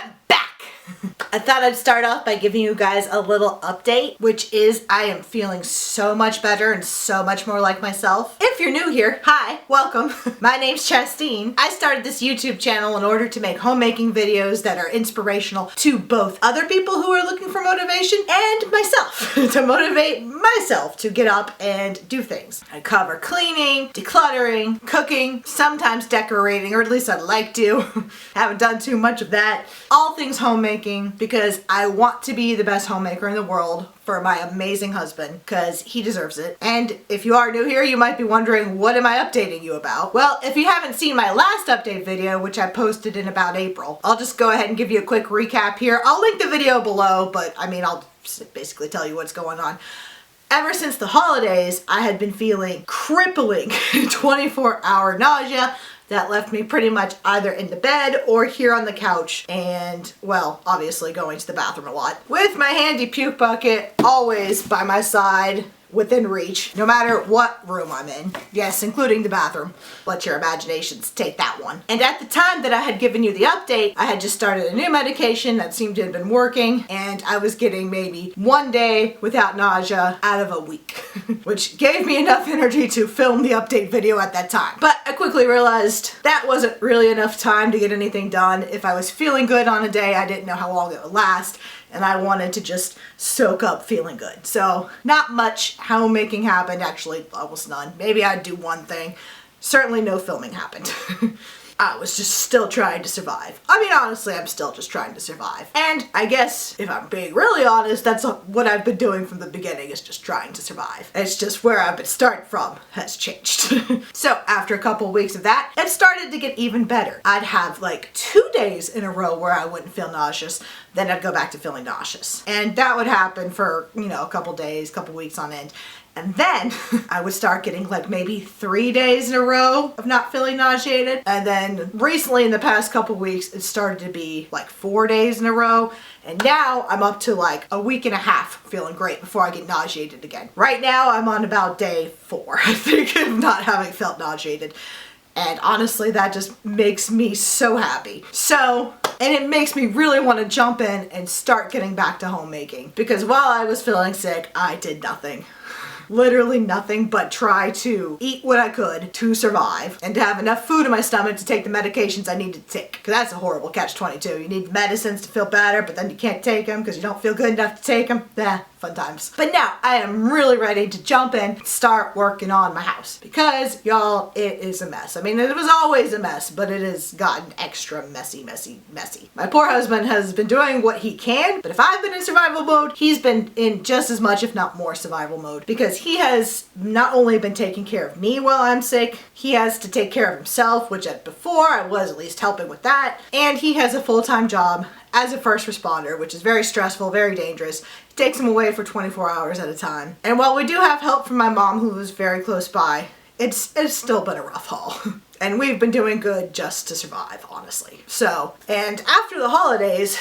I'm back! I thought I'd start off by giving you guys a little update, which is I am feeling so much better and so much more like myself. If you're new here, hi, welcome. My name's Chastine. I started this YouTube channel in order to make homemaking videos that are inspirational to both other people who are looking for motivation and myself, to motivate myself to get up and do things. I cover cleaning, decluttering, cooking, sometimes decorating, or at least I'd like to. Haven't done too much of that. All things homemaking, because I want to be the best homemaker in the world for my amazing husband, because he deserves it. And if you are new here, you might be wondering, what am I updating you about? Well, if you haven't seen my last update video, which I posted in about April, I'll just go ahead and give you a quick recap here. I'll link the video below, but I mean, I'll basically tell you what's going on. Ever since the holidays, I had been feeling crippling 24-hour nausea that left me pretty much either in the bed or here on the couch and, well, obviously going to the bathroom a lot. With my handy puke bucket always by my side, within reach, no matter what room I'm in. Yes, including the bathroom. Let your imaginations take that one. And at the time that I had given you the update, I had just started a new medication that seemed to have been working, and I was getting maybe one day without nausea out of a week, which gave me enough energy to film the update video at that time. But I quickly realized that wasn't really enough time to get anything done. If I was feeling good on a day, I didn't know how long it would last, and I wanted to just soak up feeling good. So not much homemaking happened, actually almost none. Maybe I'd do one thing. Certainly no filming happened. I was just still trying to survive. I mean, honestly, I'm still just trying to survive. And I guess, if I'm being really honest, that's what I've been doing from the beginning, is just trying to survive. It's just where I've been starting from has changed. So after a couple weeks of that, it started to get even better. I'd have like 2 days in a row where I wouldn't feel nauseous, then I'd go back to feeling nauseous. And that would happen for, you know, a couple days, couple weeks on end. And then I would start getting like maybe 3 days in a row of not feeling nauseated. And then recently in the past couple weeks, it started to be like 4 days in a row. And now I'm up to like a week and a half feeling great before I get nauseated again. Right now I'm on about day 4, I think, of not having felt nauseated. And honestly, that just makes me so happy. So, and it makes me really want to jump in and start getting back to homemaking. Because while I was feeling sick, I did nothing. Literally nothing but try to eat what I could to survive and to have enough food in my stomach to take the medications I needed to take. Because that's a horrible catch-22. You need medicines to feel better, but then you can't take them because you don't feel good enough to take them. Fun times. But now I am really ready to jump in, start working on my house. Because, y'all, it is a mess. I mean, it was always a mess, but it has gotten extra messy. My poor husband has been doing what he can, but if I've been in survival mode, he's been in just as much, if not more, survival mode. Because he has not only been taking care of me while I'm sick, he has to take care of himself, which before I was at least helping with that, and he has a full-time job as a first responder, which is very stressful, very dangerous. It takes him away for 24 hours at a time. And while we do have help from my mom, who is very close by, it's still been a rough haul. And we've been doing good just to survive, honestly. So, and after the holidays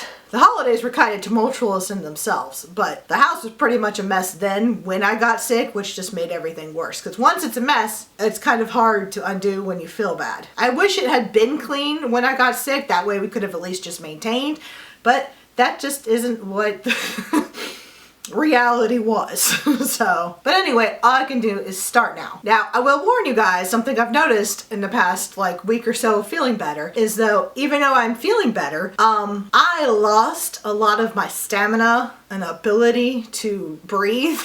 were kind of tumultuous in themselves, but the house was pretty much a mess then when I got sick, which just made everything worse. Because once it's a mess, it's kind of hard to undo when you feel bad. I wish it had been clean when I got sick, that way we could have at least just maintained, but that just isn't what reality was. So, but anyway, all I can do is start now. Now, I will warn you guys, something I've noticed in the past like week or so of feeling better is even though I'm feeling better, I lost a lot of my stamina and ability to breathe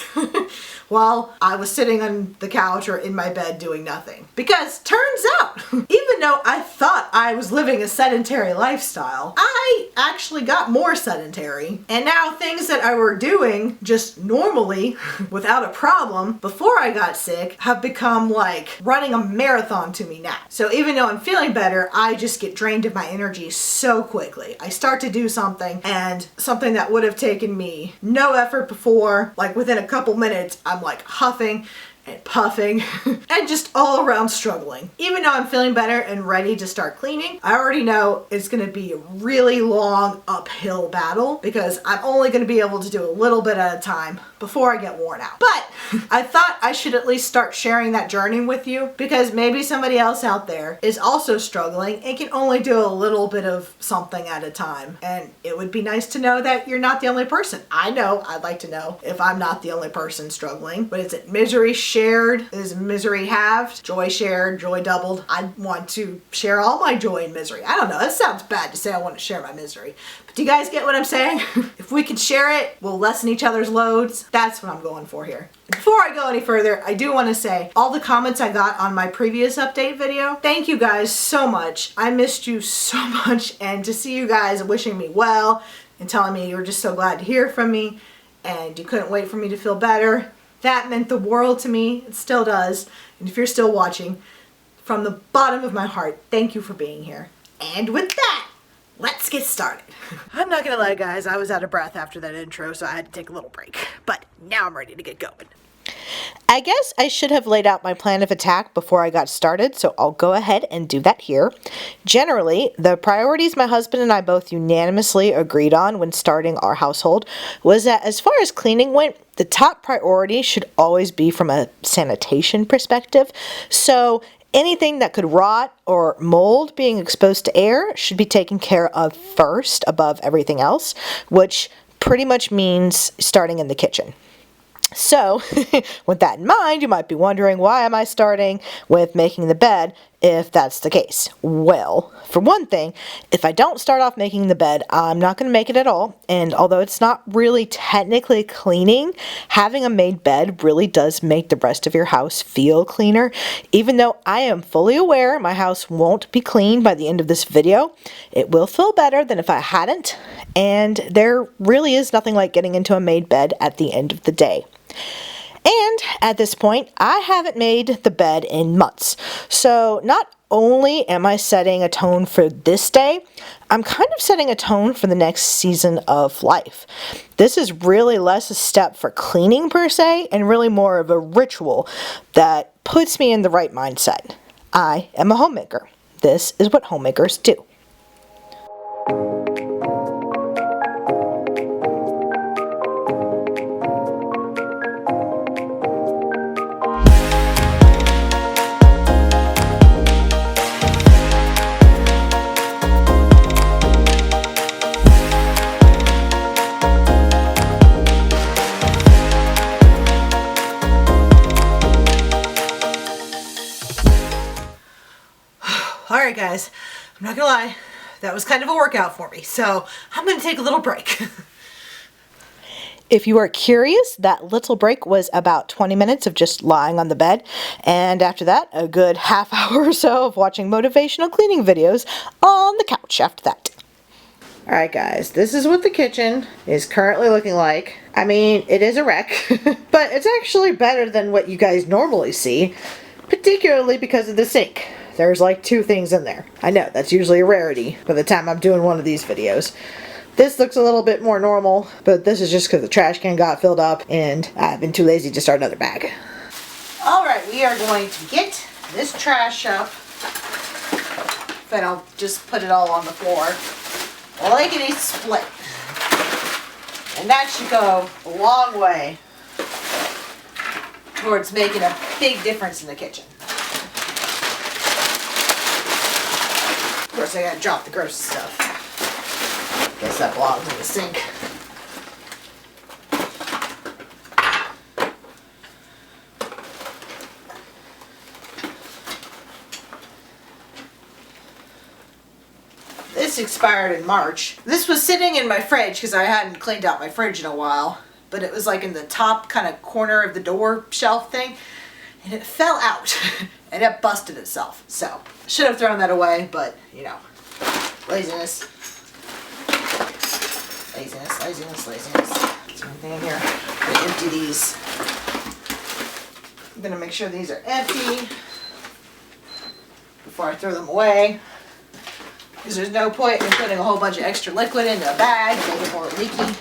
while I was sitting on the couch or in my bed doing nothing. Because turns out, even though I thought I was living a sedentary lifestyle, I actually got more sedentary. And now things that I were doing just normally without a problem before I got sick have become like running a marathon to me now. So even though I'm feeling better, I just get drained of my energy so quickly. I start to do something, and something that would have taken me no effort before, like within a couple minutes, I'm like huffing and puffing and just all around struggling. Even though I'm feeling better and ready to start cleaning, I already know it's gonna be a really long uphill battle because I'm only gonna be able to do a little bit at a time before I get worn out. But I thought I should at least start sharing that journey with you because maybe somebody else out there is also struggling and can only do a little bit of something at a time. And it would be nice to know that you're not the only person. I know I'd like to know if I'm not the only person struggling, but is it misery shared? Is misery halved? Joy shared? Joy doubled? I want to share all my joy and misery. I don't know, that sounds bad to say I want to share my misery. But do you guys get what I'm saying? If we can share it, we'll lessen each other's loads. That's what I'm going for here. Before I go any further, I do want to say all the comments I got on my previous update video, thank you guys so much. I missed you so much, and to see you guys wishing me well and telling me you were just so glad to hear from me and you couldn't wait for me to feel better, that meant the world to me. It still does. And if you're still watching, from the bottom of my heart, thank you for being here. And with that, let's get started. I'm not gonna lie, guys, I was out of breath after that intro, so I had to take a little break. But now I'm ready to get going. I guess I should have laid out my plan of attack before I got started, so I'll go ahead and do that here. Generally, the priorities my husband and I both unanimously agreed on when starting our household was that as far as cleaning went, the top priority should always be from a sanitation perspective. So anything that could rot or mold being exposed to air should be taken care of first above everything else, which pretty much means starting in the kitchen. So, with that in mind, you might be wondering, why am I starting with making the bed if that's the case? Well, for one thing, if I don't start off making the bed, I'm not going to make it at all. And although it's not really technically cleaning, having a made bed really does make the rest of your house feel cleaner. Even though I am fully aware my house won't be clean by the end of this video, it will feel better than if I hadn't. And there really is nothing like getting into a made bed at the end of the day. And at this point, I haven't made the bed in months. So not only am I setting a tone for this day, I'm kind of setting a tone for the next season of life. This is really less a step for cleaning per se, and really more of a ritual that puts me in the right mindset. I am a homemaker. This is what homemakers do. Alright guys, I'm not gonna lie, that was kind of a workout for me, so I'm gonna take a little break. If you are curious, that little break was about 20 minutes of just lying on the bed, and after that, a good half hour or so of watching motivational cleaning videos on the couch after that. Alright guys, this is what the kitchen is currently looking like. I mean, it is a wreck, but it's actually better than what you guys normally see, particularly because of the sink. There's like 2 things in there. I know, that's usually a rarity by the time I'm doing one of these videos. This looks a little bit more normal, but this is just because the trash can got filled up and I've been too lazy to start another bag. Alright, we are going to get this trash up. Then I'll just put it all on the floor. Lickety split. And that should go a long way towards making a big difference in the kitchen. Of course, I gotta drop the gross stuff. Guess that belongs in the sink. This expired in March. This was sitting in my fridge because I hadn't cleaned out my fridge in a while. But it was like in the top kind of corner of the door shelf thing. And it fell out. And it busted itself. So, I should have thrown that away, but, you know, laziness. Laziness, laziness, laziness. Is there anything in here? I'm gonna empty these. I'm gonna make sure these are empty before I throw them away. Because there's no point in putting a whole bunch of extra liquid into a bag and make it more leaky.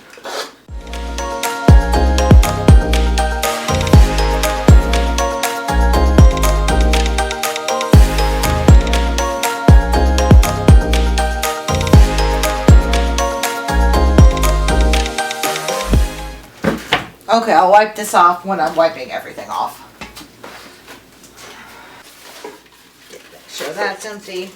Okay, I'll wipe this off when I'm wiping everything off. Make sure that's empty.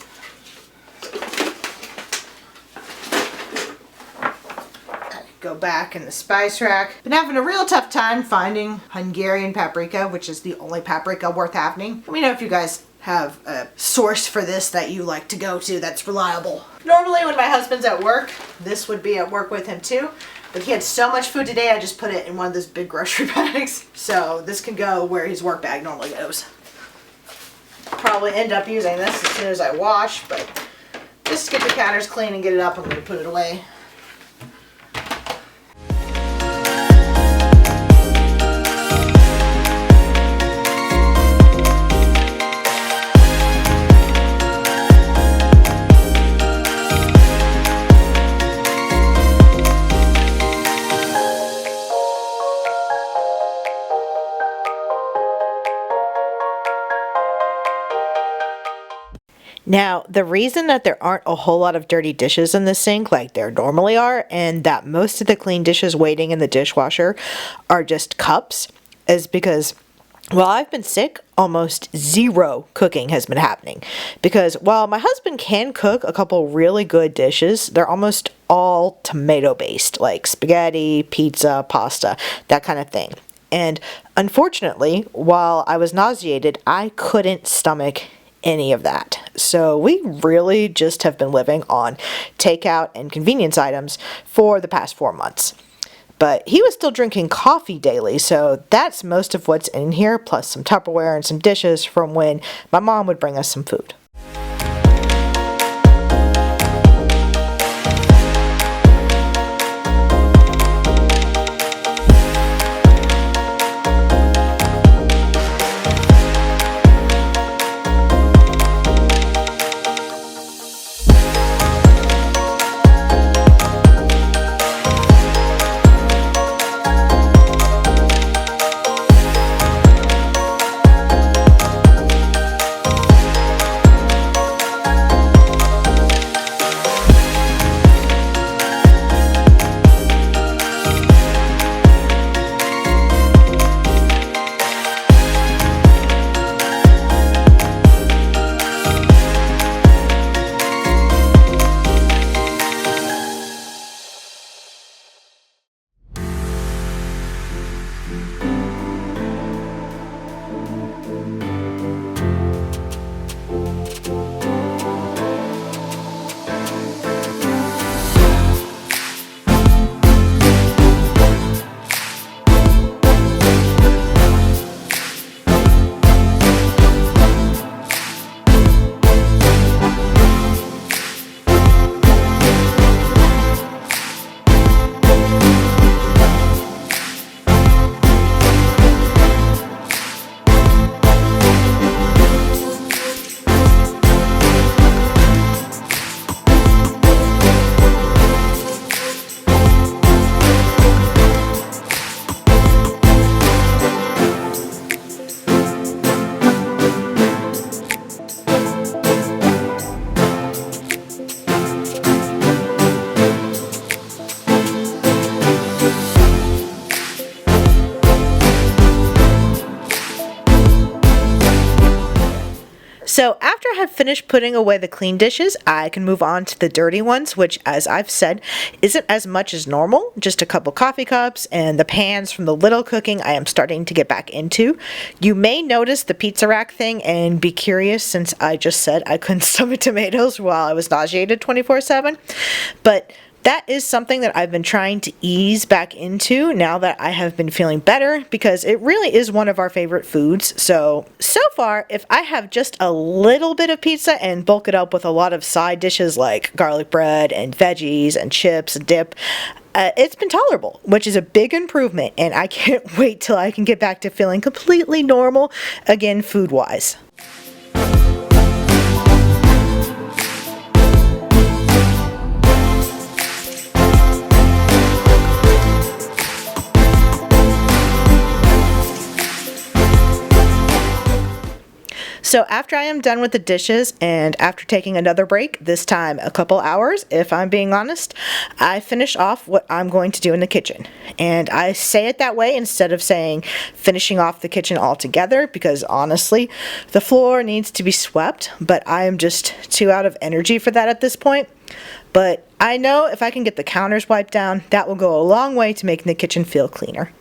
Go back in the spice rack. Been having a real tough time finding Hungarian paprika, which is the only paprika worth having. Let me know if you guys have a source for this that you like to go to that's reliable. Normally when my husband's at work, this would be at work with him too, but he had so much food today I just put it in one of those big grocery bags. So this can go where his work bag normally goes. Probably end up using this as soon as I wash, but just to get the counters clean and get it up, I'm going to put it away. Now, the reason that there aren't a whole lot of dirty dishes in the sink like there normally are, and that most of the clean dishes waiting in the dishwasher are just cups, is because while I've been sick, almost zero cooking has been happening. Because while my husband can cook a couple really good dishes, they're almost all tomato based, like spaghetti, pizza, pasta, that kind of thing. And unfortunately, while I was nauseated, I couldn't stomach any of that. So we really just have been living on takeout and convenience items for the past 4 months. But he was still drinking coffee daily, so that's most of what's in here, plus some Tupperware and some dishes from when my mom would bring us some food. So after I have finished putting away the clean dishes, I can move on to the dirty ones, which, as I've said, isn't as much as normal. Just a couple coffee cups and the pans from the little cooking I am starting to get back into. You may notice the pizza rack thing and be curious, since I just said I couldn't stomach tomatoes while I was nauseated 24/7. But that is something that I've been trying to ease back into now that I have been feeling better, because it really is one of our favorite foods. So far, if I have just a little bit of pizza and bulk it up with a lot of side dishes like garlic bread and veggies and chips and dip, it's been tolerable, which is a big improvement, and I can't wait till I can get back to feeling completely normal again food-wise. So after I am done with the dishes and after taking another break, this time a couple hours, if I'm being honest, I finish off what I'm going to do in the kitchen. And I say it that way instead of saying finishing off the kitchen altogether, because honestly, the floor needs to be swept, but I am just too out of energy for that at this point. But I know if I can get the counters wiped down, that will go a long way to making the kitchen feel cleaner.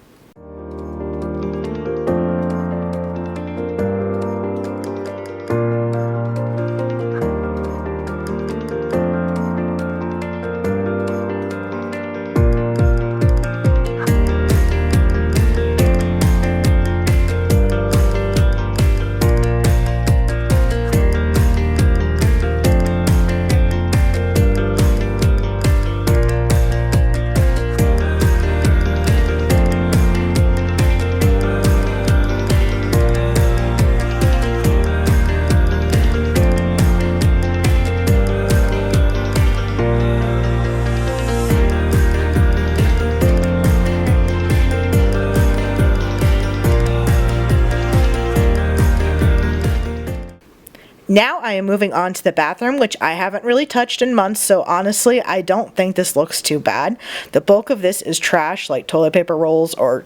Now I am moving on to the bathroom, which I haven't really touched in months, so honestly, I don't think this looks too bad. The bulk of this is trash, like toilet paper rolls or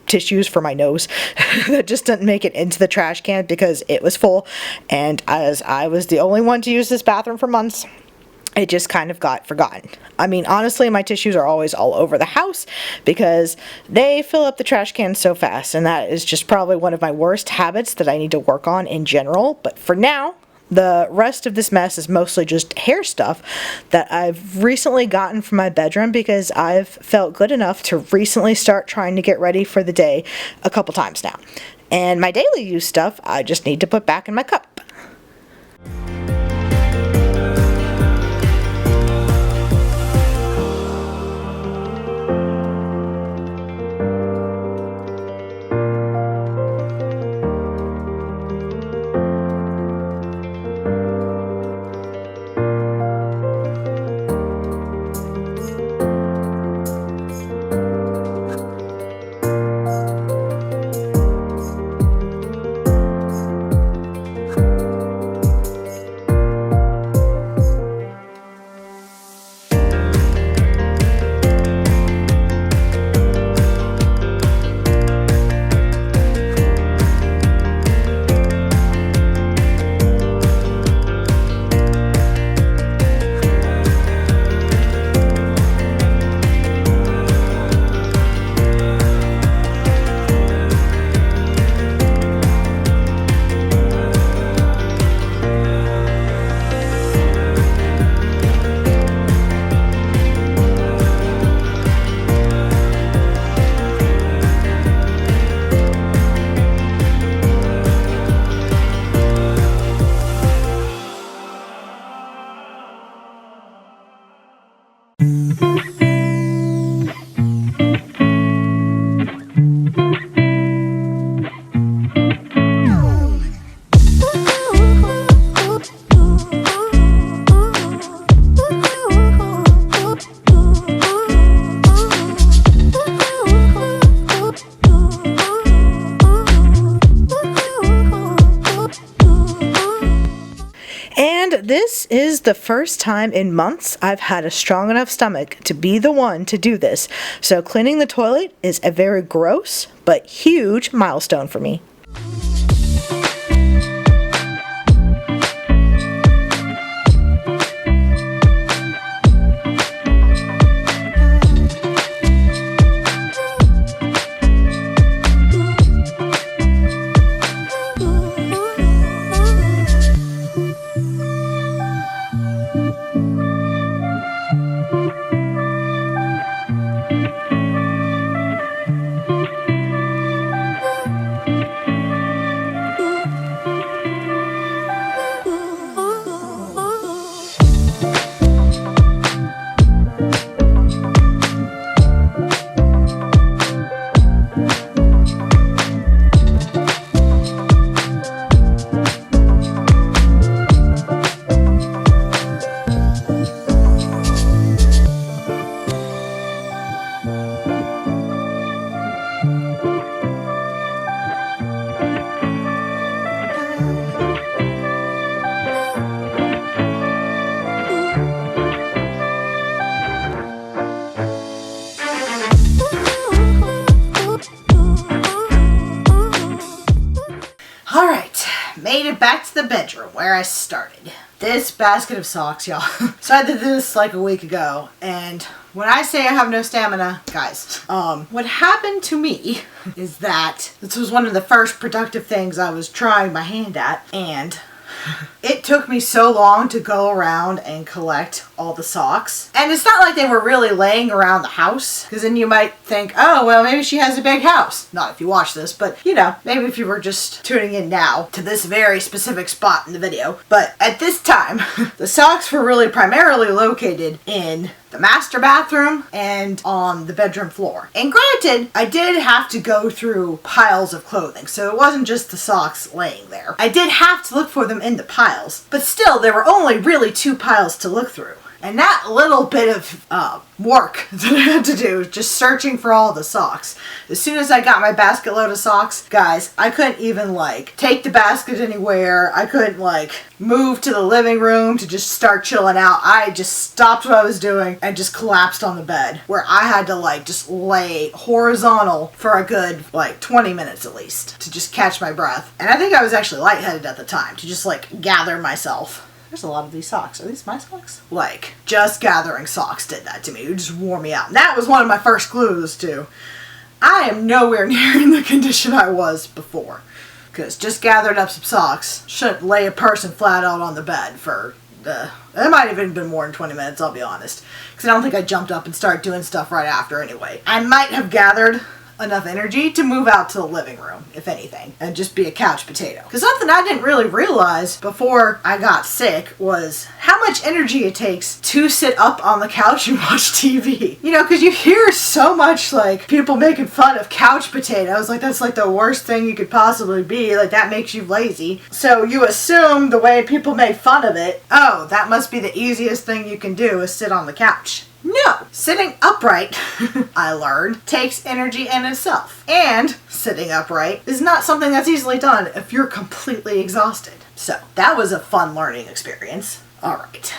tissues for my nose that just didn't make it into the trash can because it was full, and as I was the only one to use this bathroom for months, it just kind of got forgotten. I mean, honestly, my tissues are always all over the house because they fill up the trash can so fast, and that is just probably one of my worst habits that I need to work on in general. But for now, the rest of this mess is mostly just hair stuff that I've recently gotten from my bedroom because I've felt good enough to recently start trying to get ready for the day a couple times now. And my daily use stuff, I just need to put back in my cup. This is the first time in months I've had a strong enough stomach to be the one to do this, so cleaning the toilet is a very gross but huge milestone for me. back to the bedroom where I started. This basket of socks, y'all. So I did this like a week ago, and when I say I have no stamina, guys, what happened to me is that this was one of the first productive things I was trying my hand at, and it took me so long to go around and collect all the socks. And it's not like they were really laying around the house, because then you might think, oh, well, maybe she has a big house. Not if you watch this, but you know, maybe if you were just tuning in now to this very specific spot in the video. But at this time, the socks were really primarily located in the master bathroom and on the bedroom floor. And granted, I did have to go through piles of clothing, so it wasn't just the socks laying there. I did have to look for them in the piles, but still, there were only really 2 piles to look through. And that little bit of work that I had to do, just searching for all the socks. As soon as I got my basket load of socks, guys, I couldn't even like take the basket anywhere. I couldn't like move to the living room to just start chilling out. I just stopped what I was doing and just collapsed on the bed, where I had to like just lay horizontal for a good like 20 minutes at least to just catch my breath. And I think I was actually lightheaded at the time to just like gather myself. There's a lot of these socks. Are these my socks? Like, just gathering socks did that to me. It just wore me out. And that was one of my first clues, too. I am nowhere near in the condition I was before. Because just gathering up some socks shouldn't lay a person flat out on the bed for, it might have even been more than 20 minutes, I'll be honest. Because I don't think I jumped up and started doing stuff right after anyway. I might have gathered enough energy to move out to the living room, if anything, and just be a couch potato. Because something I didn't really realize before I got sick was how much energy it takes to sit up on the couch and watch TV. You know, because you hear so much like people making fun of couch potatoes, like that's like the worst thing you could possibly be, like that makes you lazy. So you assume the way people make fun of it, oh, that must be the easiest thing you can do is sit on the couch. No! Sitting upright, I learned, takes energy in itself. And sitting upright is not something that's easily done if you're completely exhausted. So, that was a fun learning experience. Alright,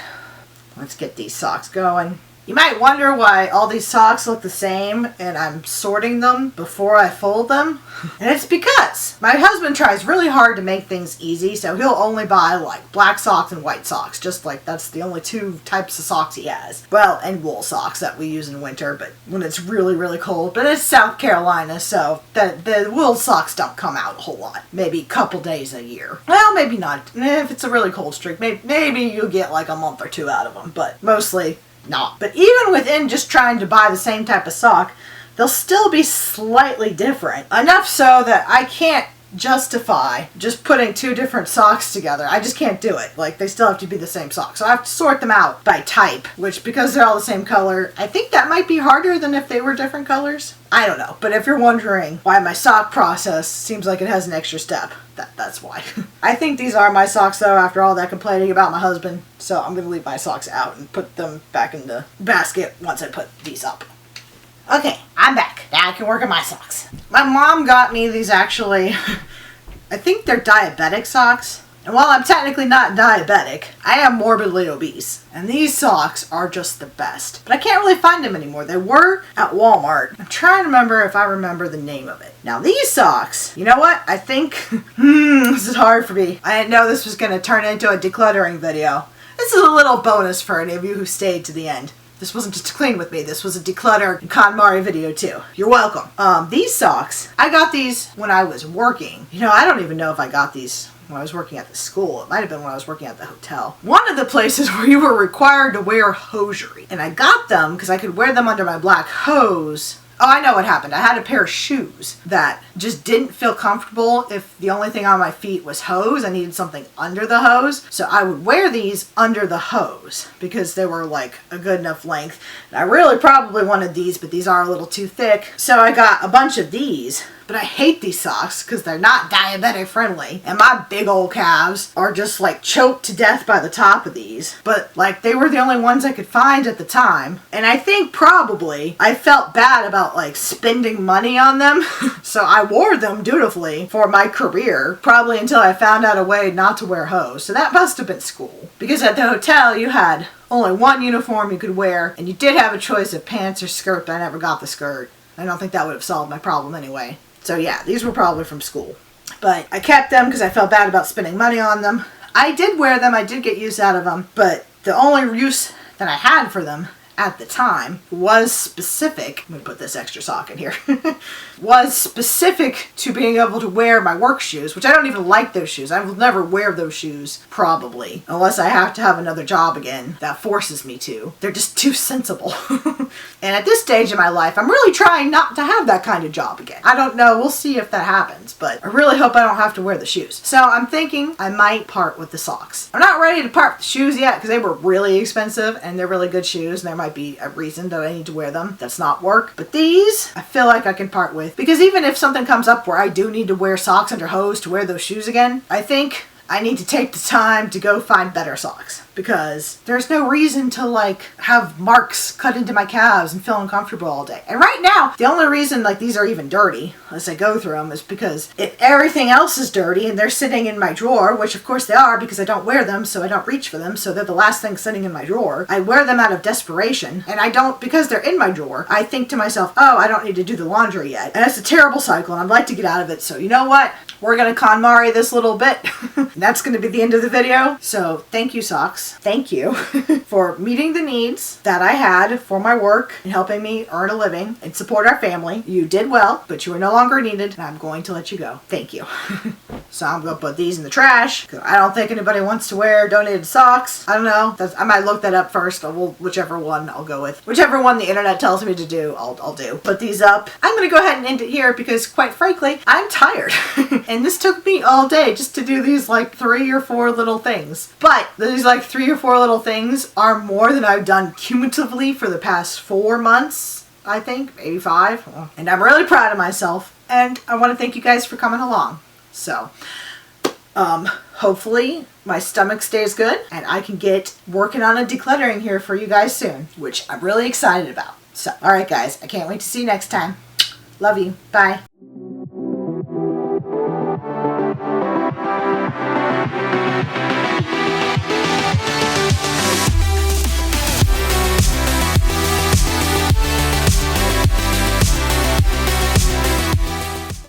let's get these socks going. You might wonder why all these socks look the same and I'm sorting them before I fold them. And it's because my husband tries really hard to make things easy, so he'll only buy like black socks and white socks, just like that's the only 2 types of socks he has. Well, and wool socks that we use in winter, but when it's really, really cold. But it's South Carolina, so the wool socks don't come out a whole lot. Maybe a couple days a year. Well, maybe not. If it's a really cold streak, maybe you'll get like a month or 2 out of them, but mostly not. But even within just trying to buy the same type of sock, they'll still be slightly different. Enough so that I can't justify just putting 2 different socks together. I just can't do it. Like, they still have to be the same sock. So I have to sort them out by type, which because they're all the same color, I think that might be harder than if they were different colors. I don't know. But if you're wondering why my sock process seems like it has an extra step, that's why. I think these are my socks though, after all that complaining about my husband. So I'm going to leave my socks out and put them back in the basket once I put these up. Okay, I'm back. Now I can work on my socks. My mom got me these actually, I think they're diabetic socks. And while I'm technically not diabetic, I am morbidly obese. And these socks are just the best. But I can't really find them anymore. They were at Walmart. I'm trying to remember if I remember the name of it. Now these socks, you know what? I think, this is hard for me. I didn't know this was going to turn into a decluttering video. This is a little bonus for any of you who stayed to the end. This wasn't just to clean with me. This was a declutter and KonMari video too. You're welcome. These socks, I got these when I was working. You know, I don't even know if I got these when I was working at the school. It might have been when I was working at the hotel. One of the places where you were required to wear hosiery. And I got them because I could wear them under my black hose. Oh, I know what happened. I had a pair of shoes that just didn't feel comfortable if the only thing on my feet was hose. I needed something under the hose. So I would wear these under the hose because they were like a good enough length. And I really probably wanted these, but these are a little too thick. So I got a bunch of these. But I hate these socks because they're not diabetic friendly. And my big old calves are just like choked to death by the top of these. But like they were the only ones I could find at the time. And I think probably I felt bad about like spending money on them. So I wore them dutifully for my career. Probably until I found out a way not to wear hose. So that must have been school. Because at the hotel you had only one uniform you could wear. And you did have a choice of pants or skirt, but I never got the skirt. I don't think that would have solved my problem anyway. So yeah, these were probably from school. but I kept them because I felt bad about spending money on them. I did wear them, I did get use out of them, but the only use that I had for them at the time was specific, let me put this extra sock in here, was specific to being able to wear my work shoes, which I don't even like those shoes. I will never wear those shoes, probably, unless I have to have another job again that forces me to. They're just too sensible. And at this stage in my life, I'm really trying not to have that kind of job again. I don't know, we'll see if that happens, but I really hope I don't have to wear the shoes. So I'm thinking I might part with the socks. I'm not ready to part with the shoes yet because they were really expensive and they're really good shoes and there might be a reason that I need to wear them. That's not work. But these, I feel like I can part with. Because even if something comes up where I do need to wear socks under hose to wear those shoes again, I think I need to take the time to go find better socks. Because there's no reason to like have marks cut into my calves and feel uncomfortable all day. And right now, the only reason like these are even dirty as I go through them is because if everything else is dirty and they're sitting in my drawer, which of course they are because I don't wear them, so I don't reach for them, so they're the last thing sitting in my drawer. I wear them out of desperation, and I don't, because they're in my drawer, I think to myself, oh, I don't need to do the laundry yet. And it's a terrible cycle and I'd like to get out of it, so you know what? We're gonna KonMari this little bit. That's gonna be the end of the video. So thank you, socks. Thank you for meeting the needs that I had for my work and helping me earn a living and support our family. You did well, but you are no longer needed, and I'm going to let you go. Thank you. So I'm going to put these in the trash because I don't think anybody wants to wear donated socks. I don't know. I might look that up first. Whichever one I'll go with. Whichever one the internet tells me to do, I'll do. Put these up. I'm going to go ahead and end it here because, quite frankly, I'm tired. And this took me all day just to do these like 3 or 4 little things. But these like 3 or 4 little things are more than I've done cumulatively for the past 4 months, I think, maybe 5. And I'm really proud of myself. And I want to thank you guys for coming along. So, hopefully my stomach stays good and I can get working on a decluttering here for you guys soon, which I'm really excited about. So, alright guys, I can't wait to see you next time. Love you. Bye.